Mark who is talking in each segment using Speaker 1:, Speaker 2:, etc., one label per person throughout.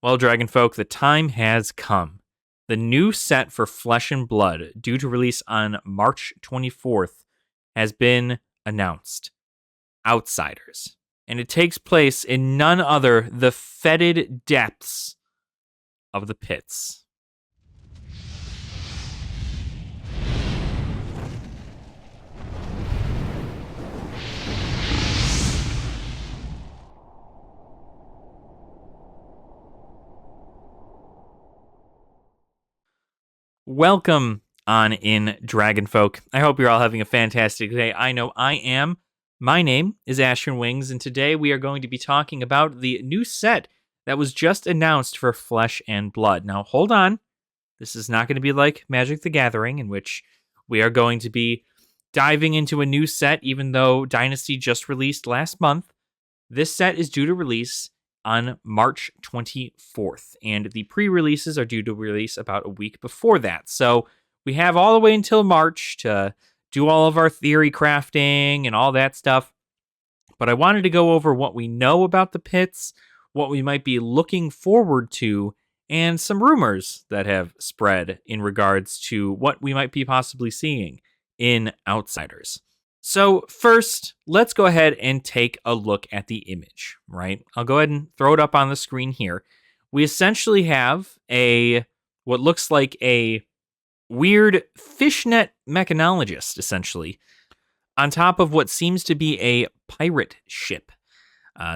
Speaker 1: Well, Dragonfolk, the time has come. The new set for Flesh and Blood, due to release on March 24th, has been announced. Outsiders. And it takes place in none other the fetid depths of the pits. Welcome on in, Dragonfolk. I hope you're all having a fantastic day. I know I am. My name is Ashen Wings, and today we are going to be talking about the new set that was just announced for Flesh and Blood. Now, hold on. This is not going to be like Magic the Gathering, in which we are going to be diving into a new set, even though Dynasty just released last month. This set is due to release on March 24th, and the pre-releases are due to release about a week before that. So we have all the way until March to do all of our theory crafting and all that stuff. But I wanted to go over what we know about the pits, what we might be looking forward to, and some rumors that have spread in regards to what we might be possibly seeing in Outsiders. So first, let's go ahead and take a look at the image, right? I'll go ahead and throw it up on the screen here. We essentially have what looks like a weird fishnet mechanologist, essentially, on top of what seems to be a pirate ship.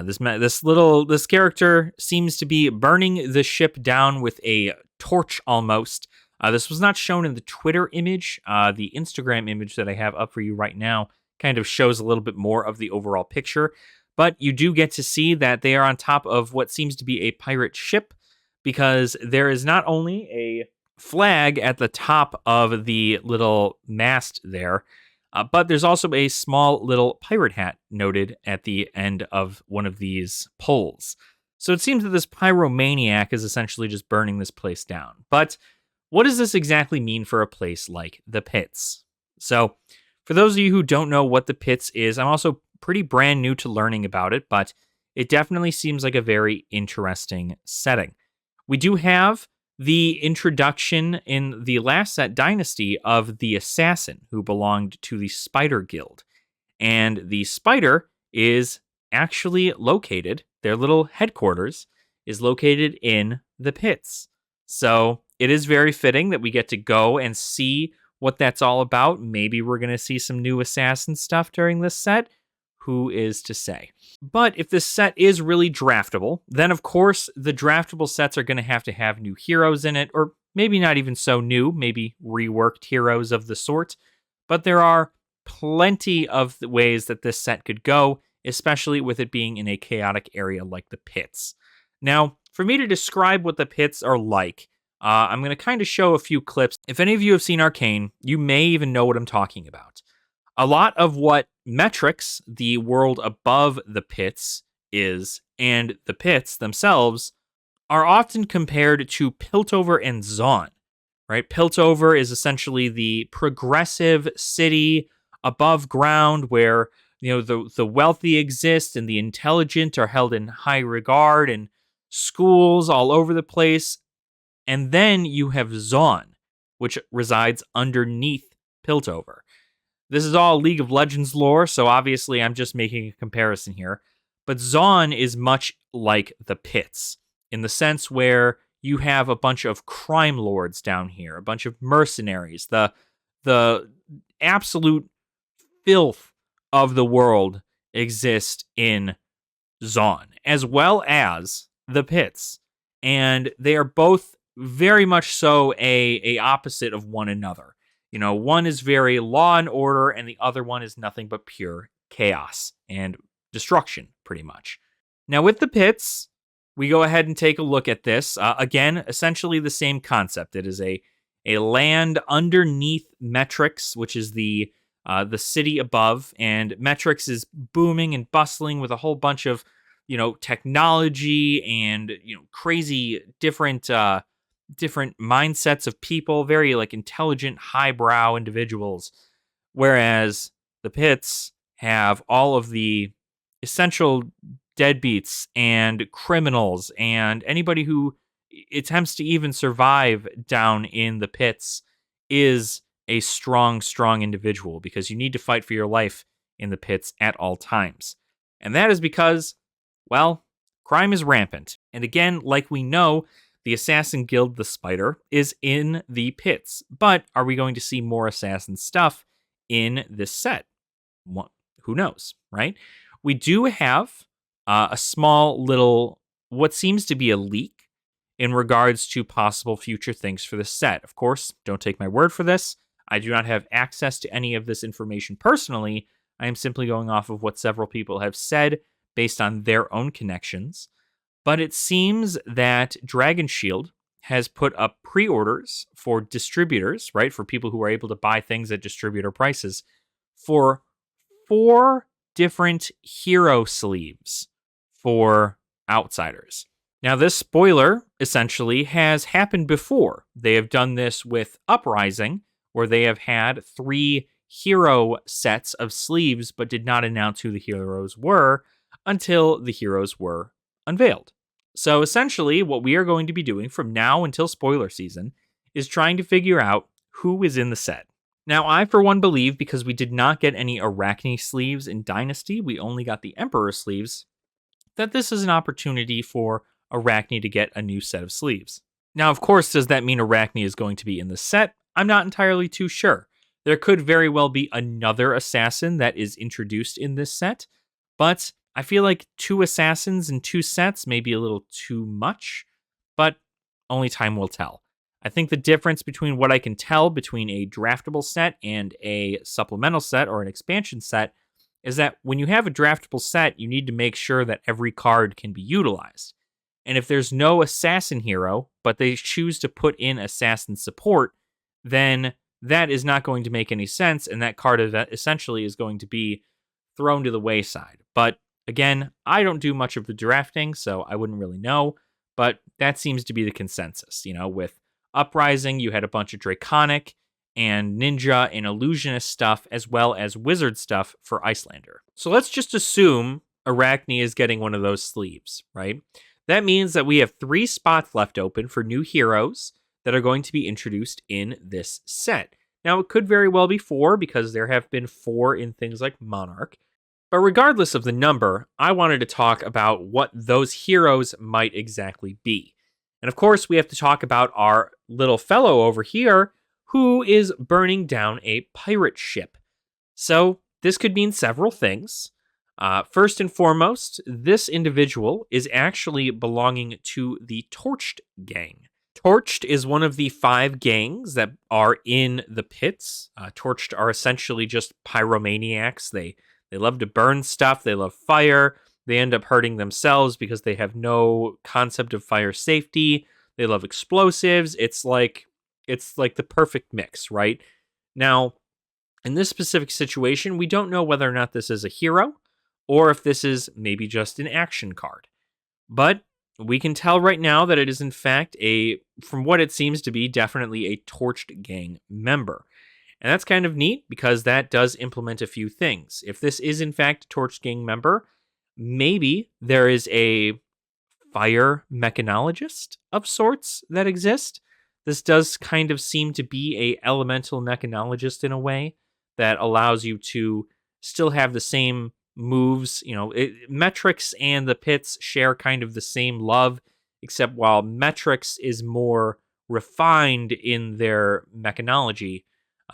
Speaker 1: This character seems to be burning the ship down with a torch almost. This was not shown in the Twitter image. The Instagram image that I have up for you right now kind of shows a little bit more of the overall picture, but you do get to see that they are on top of what seems to be a pirate ship, because there is not only a flag at the top of the little mast there, but there's also a small little pirate hat noted at the end of one of these poles. So it seems that this pyromaniac is essentially just burning this place down. But what does this exactly mean for a place like the pits? So for those of you who don't know what the pits is, I'm also pretty brand new to learning about it, but it definitely seems like a very interesting setting. We do have the introduction in the last set, Dynasty, of the assassin who belonged to the Spider Guild. And the Spider is actually located, their little headquarters is located in the pits. So it is very fitting that we get to go and see what that's all about. Maybe we're going to see some new assassin stuff during this set. Who is to say? But if this set is really draftable, then of course the draftable sets are going to have new heroes in it, or maybe not even so new, maybe reworked heroes of the sort. But there are plenty of ways that this set could go, especially with it being in a chaotic area like the pits. Now, for me to describe what the pits are like, I'm going to kind of show a few clips. If any of you have seen Arcane, you may even know what I'm talking about. A lot of what Metrix, the world above the pits, is, and the pits themselves, are often compared to Piltover and Zaun, right? Piltover is essentially the progressive city above ground where, the wealthy exist and the intelligent are held in high regard, and schools all over the place. And then you have Zaun, which resides underneath Piltover. This is all League of Legends lore, so obviously I'm just making a comparison here. But Zaun is much like the pits, in the sense where you have a bunch of crime lords down here, a bunch of mercenaries, the absolute filth of the world exist in Zaun, as well as the pits. And they are both very much so a opposite of one another. One is very law and order, and the other one is nothing but pure chaos and destruction, pretty much. Now, with the pits, we go ahead and take a look at this. Again, essentially the same concept. It is a land underneath Metrix, which is the city above, and Metrix is booming and bustling with a whole bunch of, technology and, crazy different mindsets of people, very intelligent, highbrow individuals. Whereas the pits have all of the essential deadbeats and criminals and anybody who attempts to even survive down in the pits is a strong, strong individual because you need to fight for your life in the pits at all times. And that is because, well, crime is rampant. And again, like we know, the Assassin Guild, the Spider, is in the pits. But are we going to see more assassin stuff in this set? Who knows, right? We do have a small little, what seems to be a leak in regards to possible future things for the set. Of course, don't take my word for this. I do not have access to any of this information personally. I am simply going off of what several people have said based on their own connections. But it seems that Dragon Shield has put up pre-orders for distributors, right? For people who are able to buy things at distributor prices for 4 different hero sleeves for Outsiders. Now, this spoiler essentially has happened before. They have done this with Uprising, where they have had 3 hero sets of sleeves, but did not announce who the heroes were until the heroes were unveiled. So essentially, what we are going to be doing from now until spoiler season is trying to figure out who is in the set. Now, I for one believe because we did not get any Arachne sleeves in Dynasty, we only got the Emperor sleeves, that this is an opportunity for Arachne to get a new set of sleeves. Now, of course, does that mean Arachne is going to be in the set? I'm not entirely too sure. There could very well be another assassin that is introduced in this set, but I feel like 2 assassins in 2 sets may be a little too much, but only time will tell. I think the difference between what I can tell between a draftable set and a supplemental set or an expansion set is that when you have a draftable set, you need to make sure that every card can be utilized. And if there's no assassin hero, but they choose to put in assassin support, then that is not going to make any sense, and that card essentially is going to be thrown to the wayside. But again, I don't do much of the drafting, so I wouldn't really know, but that seems to be the consensus. With Uprising, you had a bunch of Draconic and Ninja and Illusionist stuff, as well as Wizard stuff for Icelander. So let's just assume Arachne is getting one of those sleeves, right? That means that we have 3 spots left open for new heroes that are going to be introduced in this set. Now, it could very well be 4 because there have been 4 in things like Monarch. But regardless of the number, I wanted to talk about what those heroes might exactly be. And of course, we have to talk about our little fellow over here who is burning down a pirate ship. So this could mean several things. First and foremost, this individual is actually belonging to the Torched gang. Torched is one of the 5 gangs that are in the pits. Torched are essentially just pyromaniacs. They love to burn stuff. They love fire. They end up hurting themselves because they have no concept of fire safety. They love explosives. It's like the perfect mix, right? Now, in this specific situation, we don't know whether or not this is a hero or if this is maybe just an action card. But we can tell right now that it is in fact from what it seems to be, definitely a Torched gang member. And that's kind of neat because that does implement a few things. If this is in fact a Torched gang member, maybe there is a fire mechanologist of sorts that exist. This does kind of seem to be a elemental mechanologist in a way that allows you to still have the same moves. Metrix and the pits share kind of the same love, except while Metrix is more refined in their mechanology,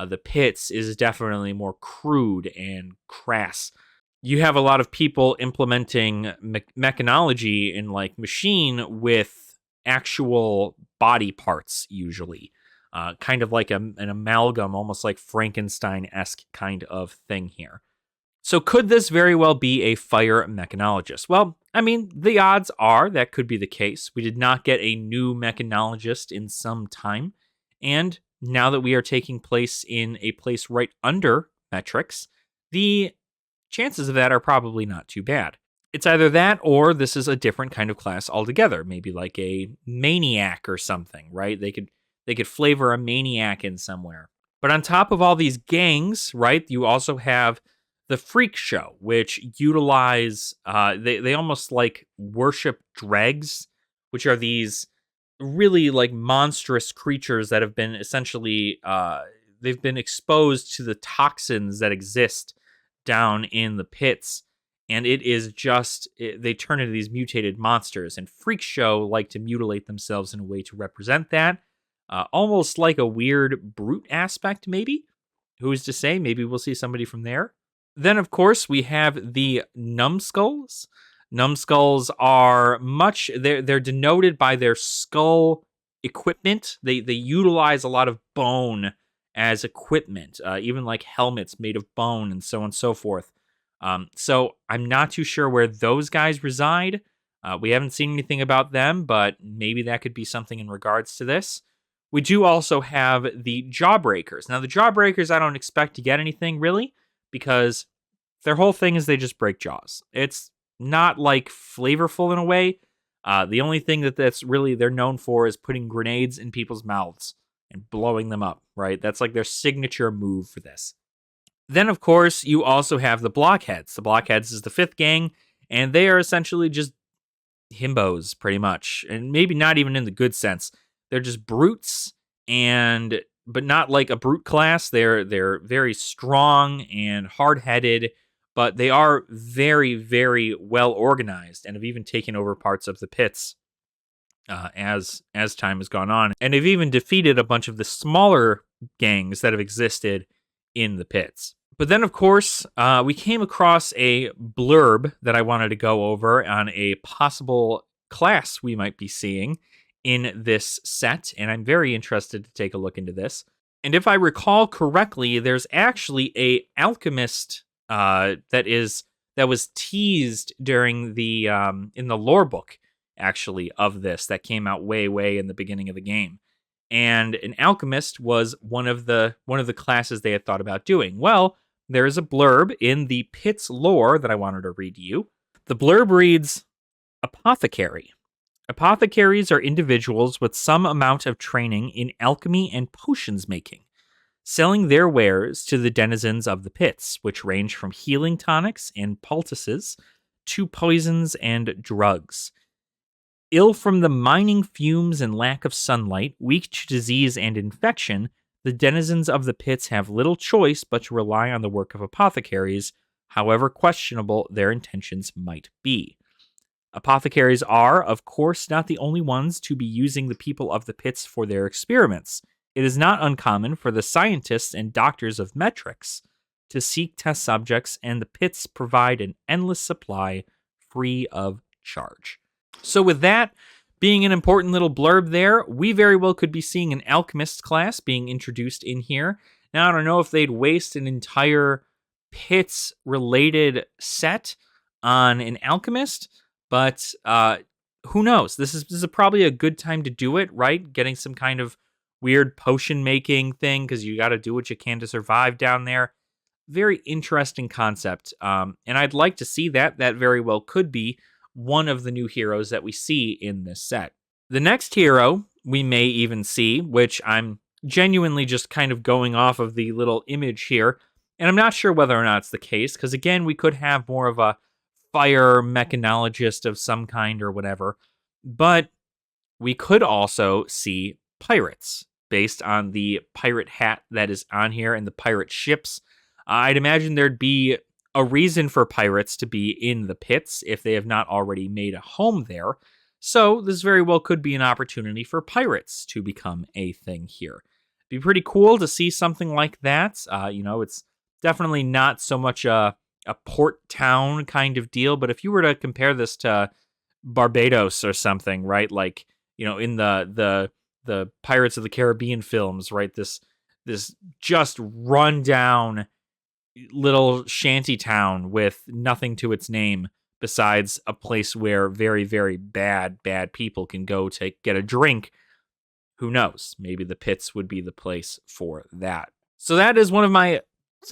Speaker 1: the pits is definitely more crude and crass. You have a lot of people implementing mechanology in like machine with actual body parts, usually. Kind of like an amalgam, almost like Frankenstein-esque kind of thing here. So could this very well be a fire mechanologist? Well, I mean, the odds are that could be the case. We did not get a new mechanologist in some time. And now that we are taking place in a place right under Metrix, the chances of that are probably not too bad. It's either that or this is a different kind of class altogether, maybe like a maniac or something, right? They could flavor a maniac in somewhere. But on top of all these gangs, right, you also have the freak show, which utilize they almost like worship dregs, which are these really like monstrous creatures that have been essentially they've been exposed to the toxins that exist down in the pits, and it is just they turn into these mutated monsters, and freak show like to mutilate themselves in a way to represent that, almost like a weird brute aspect. Maybe, who's to say? Maybe we'll see somebody from there. Then, of course, we have the numbskulls. Numbskulls are much they're denoted by their skull equipment. They utilize a lot of bone as equipment, even like helmets made of bone and so on and so forth. So I'm not too sure where those guys reside. We haven't seen anything about them, but maybe that could be something in regards to this. We do also have the Jawbreakers. Now, the Jawbreakers, I don't expect to get anything really, because their whole thing is they just break jaws. It's not like flavorful in a way. The only thing that's really they're known for is putting grenades in people's mouths and blowing them up, right? That's like their signature move for this. Then, of course, you also have the Blockheads. The Blockheads is the fifth gang, and they are essentially just himbos, pretty much. And maybe not even in the good sense. They're just brutes, but not like a brute class. They're very strong and hard-headed, but they are very, very well organized and have even taken over parts of the pits as time has gone on. And they've even defeated a bunch of the smaller gangs that have existed in the pits. But then, of course, we came across a blurb that I wanted to go over on a possible class we might be seeing in this set, and I'm very interested to take a look into this. And if I recall correctly, there's actually a alchemist that was teased during the in the lore book, actually, of this that came out way in the beginning of the game. And an alchemist was one of the classes they had thought about doing. Well, there is a blurb in the Pits lore that I wanted to read to you. The blurb reads, Apothecary. Apothecaries are individuals with some amount of training in alchemy and potions making, selling their wares to the denizens of the pits, which range from healing tonics and poultices to poisons and drugs. Ill from the mining fumes and lack of sunlight, weak to disease and infection, the denizens of the pits have little choice but to rely on the work of apothecaries, however questionable their intentions might be. Apothecaries are, of course, not the only ones to be using the people of the pits for their experiments. It is not uncommon for the scientists and doctors of metrics to seek test subjects, and the pits provide an endless supply free of charge. So with that being an important little blurb there, we very well could be seeing an alchemist class being introduced in here. Now, I don't know if they'd waste an entire pits-related set on an alchemist, but who knows? This is probably a good time to do it, right? Getting some kind of weird potion-making thing, because you got to do what you can to survive down there. Very interesting concept, and I'd like to see that. That very well could be one of the new heroes that we see in this set. The next hero we may even see, which I'm genuinely just kind of going off of the little image here, and I'm not sure whether or not it's the case, because again, we could have more of a fire mechanologist of some kind or whatever, but we could also see pirates based on the pirate hat that is on here and the pirate ships. I'd imagine there'd be a reason for pirates to be in the pits if they have not already made a home there. So this very well could be an opportunity for pirates to become a thing here. Be pretty cool to see something like that. It's definitely not so much a port town kind of deal, but if you were to compare this to Barbados or something, right? Like, in the Pirates of the Caribbean films, right? This just run down little shanty town with nothing to its name besides a place where very, very bad people can go to get a drink. Who knows? Maybe the pits would be the place for that. So that is one of my,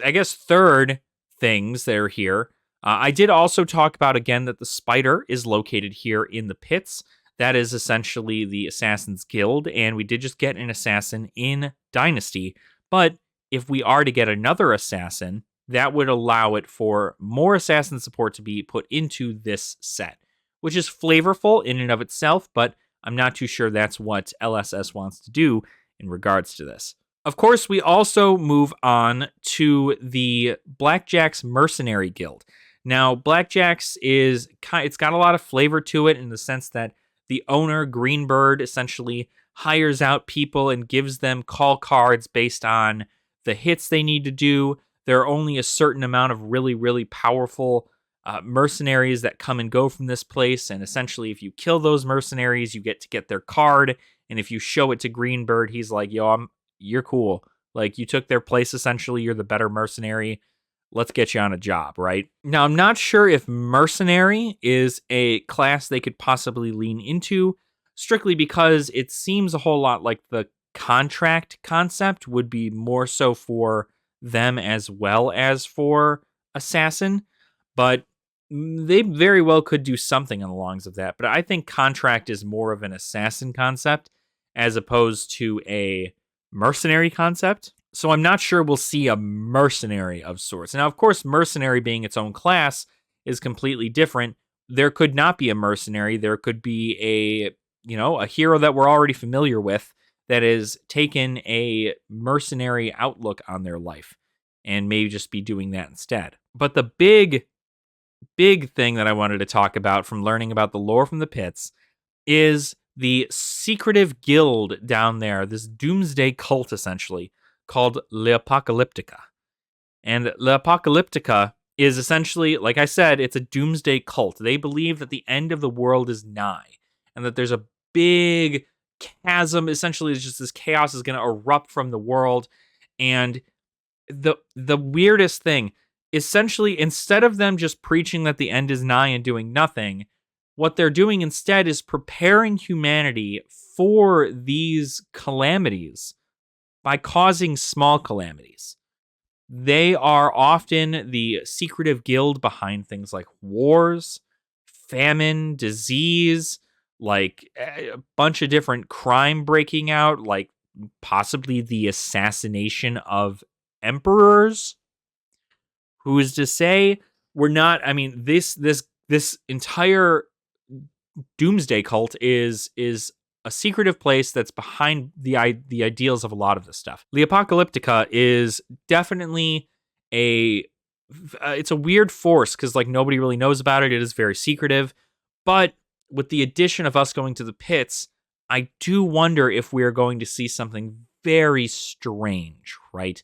Speaker 1: I guess, third things that are here. I did also talk about, again, that the spider is located here in the pits. That is essentially the Assassin's Guild, and we did just get an assassin in Dynasty. But if we are to get another assassin that would allow it for more assassin support to be put into this set, which is flavorful in and of itself, but I'm not too sure that's what LSS wants to do in regards to this. Of course, we also move on to the Blackjack's Mercenary Guild. Now, Blackjack's it's got a lot of flavor to it in the sense that the owner, Greenbird, essentially hires out people and gives them call cards based on the hits they need to do. There are only a certain amount of really, really powerful mercenaries that come and go from this place. And essentially, if you kill those mercenaries, you get their card. And if you show it to Greenbird, he's like, yo, you're cool. Like, you took their place, essentially. You're the better mercenary. Let's get you on a job, right? Now, I'm not sure if mercenary is a class they could possibly lean into, strictly because it seems a whole lot like the contract concept would be more so for them as well as for assassin. But they very well could do something on the longs of that. But I think contract is more of an assassin concept as opposed to a mercenary concept. So I'm not sure we'll see a mercenary of sorts. Now, of course, mercenary being its own class is completely different. There could not be a mercenary. There could be a hero that we're already familiar with that has taken a mercenary outlook on their life and maybe just be doing that instead. But the big thing that I wanted to talk about from learning about the lore from the pits is the secretive guild down there, this doomsday cult essentially, called L'Apocalyptica. And L'Apocalyptica is essentially, like I said, it's a doomsday cult. They believe that the end of the world is nigh and that there's a big chasm. Essentially, it's just this chaos is going to erupt from the world. And the weirdest thing, essentially, instead of them just preaching that the end is nigh and doing nothing, what they're doing instead is preparing humanity for these calamities by causing small calamities. They are often the secretive guild behind things like wars, famine, disease, like a bunch of different crime breaking out, like possibly the assassination of emperors. Who is to say we're not? I mean, this entire doomsday cult is a secretive place that's behind the ideals of a lot of this stuff. L'Apocalyptica is definitely it's a weird force because like nobody really knows about it. It is very secretive, but with the addition of us going to the pits, I do wonder if we are going to see something very strange, right?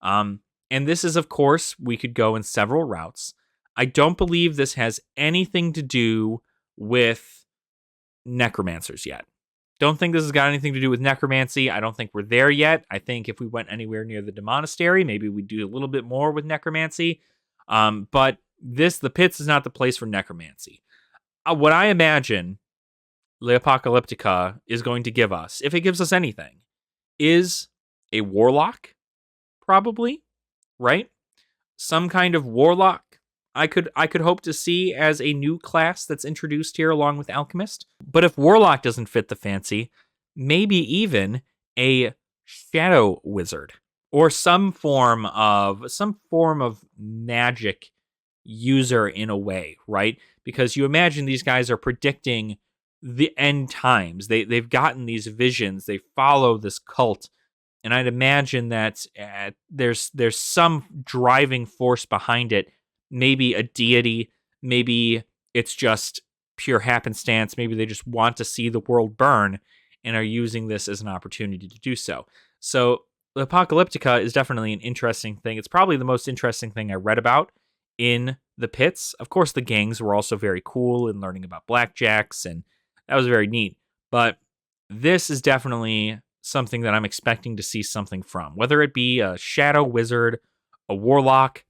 Speaker 1: And this is, of course, we could go in several routes. I don't believe this has anything to do with necromancers yet. Don't think this has got anything to do with necromancy. I don't think we're there yet. I think if we went anywhere near the demonastery, maybe we'd do a little bit more with necromancy. But the pits is not the place for necromancy. What I imagine L'Apocalyptica is going to give us, if it gives us anything, is a warlock, probably, right? Some kind of warlock I could hope to see as a new class that's introduced here along with Alchemist. But if Warlock doesn't fit the fancy, maybe even a Shadow Wizard or some form of magic user in a way, right? Because you imagine these guys are predicting the end times. They've gotten these visions. They follow this cult. And I'd imagine that there's some driving force behind it. Maybe a deity, maybe it's just pure happenstance, maybe they just want to see the world burn and are using this as an opportunity to do so. So the Apocalyptica is definitely an interesting thing. It's probably the most interesting thing I read about in the pits. Of course, the gangs were also very cool in learning about blackjacks, and that was very neat. But this is definitely something that I'm expecting to see something from, whether it be a shadow wizard, a warlock,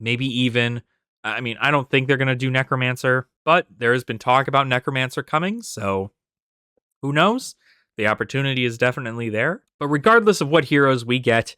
Speaker 1: maybe even, I mean, I don't think they're going to do Necromancer, but there has been talk about Necromancer coming, so who knows? The opportunity is definitely there. But regardless of what heroes we get,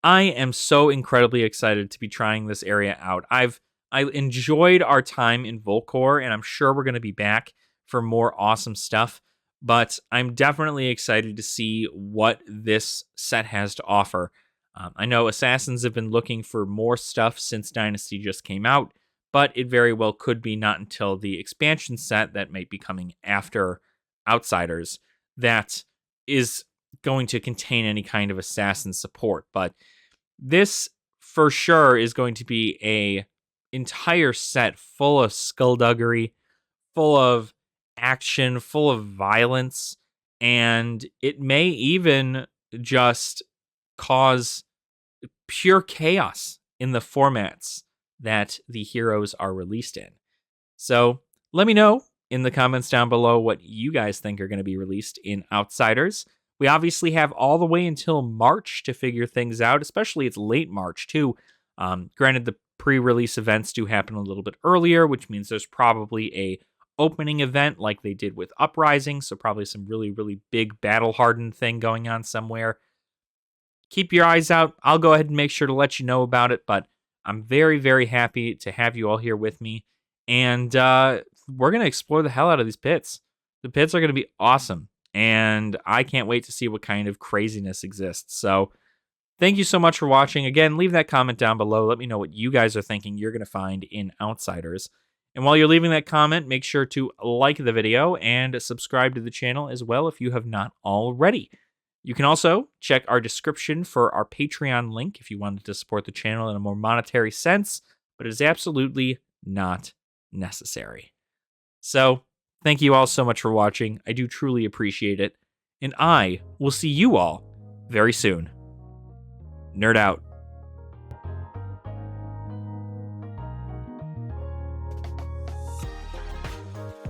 Speaker 1: I am so incredibly excited to be trying this area out. I enjoyed our time in Volcor, and I'm sure we're going to be back for more awesome stuff, but I'm definitely excited to see what this set has to offer. I know Assassins have been looking for more stuff since Dynasty just came out, but it very well could be not until the expansion set that might be coming after Outsiders that is going to contain any kind of assassin support. But this for sure is going to be a entire set full of skullduggery, full of action, full of violence, and it may even just cause pure chaos in the formats that the heroes are released in. So let me know in the comments down below what you guys think are going to be released in Outsiders. We obviously have all the way until March to figure things out, especially it's late March too. Granted, the pre-release events do happen a little bit earlier, which means there's probably a opening event like they did with Uprising, so probably some really, really big battle-hardened thing going on somewhere. Keep your eyes out. I'll go ahead and make sure to let you know about it, but I'm very, very happy to have you all here with me. And we're going to explore the hell out of these pits. The pits are going to be awesome, and I can't wait to see what kind of craziness exists. So thank you so much for watching. Again, leave that comment down below. Let me know what you guys are thinking you're going to find in Outsiders. And while you're leaving that comment, make sure to like the video and subscribe to the channel as well if you have not already. You can also check our description for our Patreon link if you wanted to support the channel in a more monetary sense, but it is absolutely not necessary. So, thank you all so much for watching. I do truly appreciate it, and I will see you all very soon. Nerd out.